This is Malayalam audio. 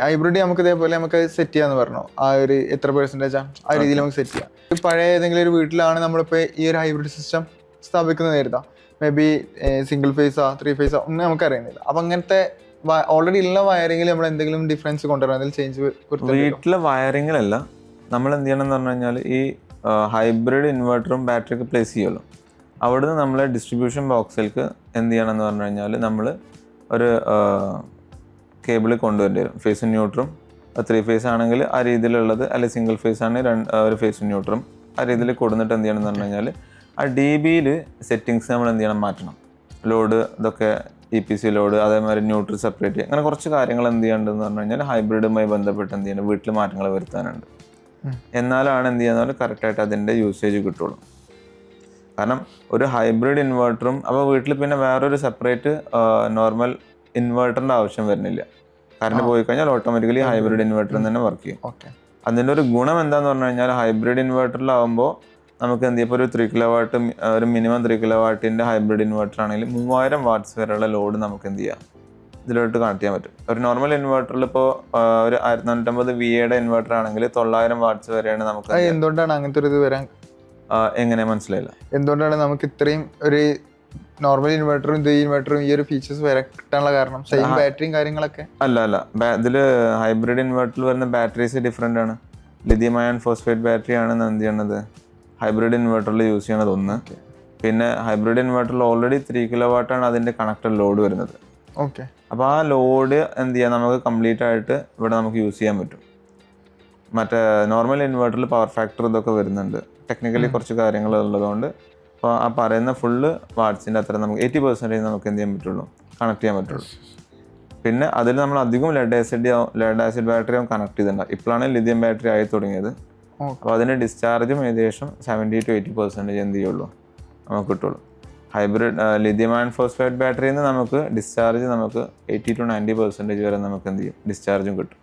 ഹൈബ്രിഡ് നമുക്ക് ഇതേപോലെ നമുക്ക് സെറ്റ് ചെയ്യാന്ന് പറഞ്ഞു. ആ ഒരു എത്ര പെർസെൻറ്റേജ് ആ രീതിയിൽ നമുക്ക് സെറ്റ് ചെയ്യാം. പഴയ ഏതെങ്കിലും ഒരു വീട്ടിലാണ് നമ്മളിപ്പോൾ ഈ ഒരു ഹൈബ്രിഡ് സിസ്റ്റം സ്ഥാപിക്കുന്നത് കരുതാം. മേ ബി സിംഗിൾ ഫേസാ 3 ഫേസാ ഒന്നും നമുക്ക് അറിയുന്നില്ല. അപ്പം അങ്ങനത്തെ ഓൾറെഡി ഉള്ള വയറിങ്ങിൽ നമ്മൾ എന്തെങ്കിലും ഡിഫറൻസ് കൊണ്ടുവരണം, എന്തെങ്കിലും ചേഞ്ച്? വീട്ടിലെ വയറിങ്ങിലല്ല, നമ്മൾ എന്ത് ചെയ്യണം എന്ന് പറഞ്ഞു കഴിഞ്ഞാൽ ഈ ഹൈബ്രിഡ് ഇൻവെർട്ടറും ബാറ്ററിയൊക്കെ പ്ലേസ് ചെയ്യുമല്ലോ, അവിടുന്ന് നമ്മൾ ഡിസ്ട്രിബ്യൂഷൻ ബോക്സിലേക്ക് എന്ത് ചെയ്യണം എന്ന് പറഞ്ഞു കഴിഞ്ഞാൽ നമ്മൾ ഒരു കേബിൾ കൊണ്ടുവരേണ്ടി വരും. ഫേസും ന്യൂട്രും 3 ഫേസ് ആണെങ്കിൽ ആ രീതിയിലുള്ളത്, അല്ലെങ്കിൽ സിംഗിൾ ഫേസ് ആണെങ്കിൽ ഒരു ഫേസും ന്യൂട്രും ആ രീതിയിൽ കൊടുത്തിട്ട് എന്ത് ചെയ്യണം എന്ന് പറഞ്ഞു കഴിഞ്ഞാൽ ആ DBയിൽ സെറ്റിങ്സ് നമ്മൾ എന്ത് ചെയ്യണം, മാറ്റണം. ലോഡ് ഇതൊക്കെ EPC ലോഡ്, അതേമാതിരി ന്യൂട്രൽ സെപ്പറേറ്റ്, അങ്ങനെ കുറച്ച് കാര്യങ്ങൾ എന്ത് ചെയ്യേണ്ടതെന്ന് പറഞ്ഞു കഴിഞ്ഞാൽ ഹൈബ്രിഡുമായി ബന്ധപ്പെട്ട് എന്ത് ചെയ്യണം, വീട്ടിൽ മാറ്റങ്ങൾ വരുത്താനുണ്ട്. എന്നാലാണ് എന്ത് ചെയ്യുന്നത് കറക്റ്റായിട്ട് അതിൻ്റെ യൂസേജ് കിട്ടുള്ളൂ. കാരണം ഒരു ഹൈബ്രിഡ് ഇൻവെർട്ടറും അപ്പോൾ വീട്ടിൽ പിന്നെ വേറൊരു സെപ്പറേറ്റ് നോർമൽ ഇൻവെർട്ടറിൻ്റെ ആവശ്യം വരുന്നില്ല. കറണ്ട് പോയി കഴിഞ്ഞാൽ ഓട്ടോമാറ്റിക്കലി ഹൈബ്രിഡ് ഇൻവെർട്ടറിൽ തന്നെ വർക്ക് ചെയ്യും. അതിൻ്റെ ഒരു ഗുണം എന്താണെന്ന് പറഞ്ഞു കഴിഞ്ഞാൽ ഹൈബ്രിഡ് ഇൻവെർട്ടറിലാവുമ്പോൾ നമുക്ക് എന്ത് ചെയ്യും, ഇപ്പോൾ ഒരു 3 കിലോവാട്ട്, ഒരു മിനിമം 3 കിലോവാട്ടിൻ്റെ ഹൈബ്രിഡ് ഇൻവെർട്ടർ ആണെങ്കിൽ 3000 വാട്ട്സ് വരെയുള്ള ലോഡ് നമുക്ക് എന്ത് ചെയ്യാം, ഇതിലോട്ട് കണക്ട് ചെയ്യാൻ പറ്റും. ഒരു നോർമൽ ഇൻവെർട്ടറിൽ ഇപ്പോൾ ഒരു 1450 VAയുടെ ഇൻവെർട്ടർ ആണെങ്കിൽ 900 വാട്ട്സ് വരെയാണ് നമുക്ക്. എന്തുകൊണ്ടാണ് അങ്ങനത്തെ ഒരു ഇത് വരാൻ? എങ്ങനെ മനസ്സിലായില്ല? എന്തുകൊണ്ടാണ് നമുക്ക് ഇത്രയും ഒരു നോർമൽ ഇൻവെർട്ടറും ഈ ഇൻവെർട്ടറും ഈ ഒരു ഫീച്ചേഴ്സ് വരെ കിട്ടാനുള്ള കാരണം? സെയിം ബാറ്ററിയും കാര്യങ്ങളൊക്കെ? അല്ല, ഇതിൽ ഹൈബ്രിഡ് ഇൻവെർട്ടറിൽ വരുന്ന ബാറ്ററീസ് ഡിഫറെൻ്റ് ആണ്. ലിഥിയം അയൺ ഫോസ്ഫേറ്റ് ബാറ്ററി ആണ് എന്ത് ചെയ്യണത്, ഹൈബ്രിഡ് ഇൻവെർട്ടറിൽ യൂസ് ചെയ്യണത് ഒന്ന്. പിന്നെ ഹൈബ്രിഡ് ഇൻവെർട്ടറിൽ ഓൾറെഡി 3 കിലോവാട്ടാണ് അതിൻ്റെ കണക്റ്റഡ് ലോഡ് വരുന്നത്. ഓക്കെ. അപ്പോൾ ആ ലോഡ് എന്ത് ചെയ്യാം, നമുക്ക് കംപ്ലീറ്റ് ആയിട്ട് ഇവിടെ നമുക്ക് യൂസ് ചെയ്യാൻ പറ്റും. മറ്റേ നോർമൽ ഇൻവെർട്ടറിൽ പവർ ഫാക്ടർ ഇതൊക്കെ വരുന്നുണ്ട്, ടെക്നിക്കലി കുറച്ച് കാര്യങ്ങൾ ഉള്ളതുകൊണ്ട്. അപ്പോൾ ആ പറയുന്ന ഫുള്ള് വാട്ട്സിൻ്റെ അത്ര നമുക്ക് 80% നമുക്ക് എന്ത് ചെയ്യാൻ പറ്റുള്ളൂ, കണക്ട് ചെയ്യാൻ പറ്റുള്ളൂ. പിന്നെ അതിൽ നമ്മൾ അധികം ലെഡ് ആസിഡ് ബാറ്ററിയും കണക്ട് ചെയ്തിട്ടുണ്ടാകും. ഇപ്പോഴാണ് ലിഥിയം ബാറ്ററി ആയി തുടങ്ങിയത്. അപ്പോൾ അതിൻ്റെ ഡിസ്ചാർജും ഏകദേശം 70 to 80% എന്ത് ചെയ്യുള്ളൂ, നമുക്ക് കിട്ടുള്ളൂ. ഹൈബ്രിഡ് ലിഥിയം അയൺ ഫോസ്ഫേറ്റ് ബാറ്ററിയിൽ നിന്ന് നമുക്ക് ഡിസ്ചാർജ് നമുക്ക് 80 to 90% വരെ നമുക്ക് എന്ത് ചെയ്യും, ഡിസ്ചാർജും കിട്ടും.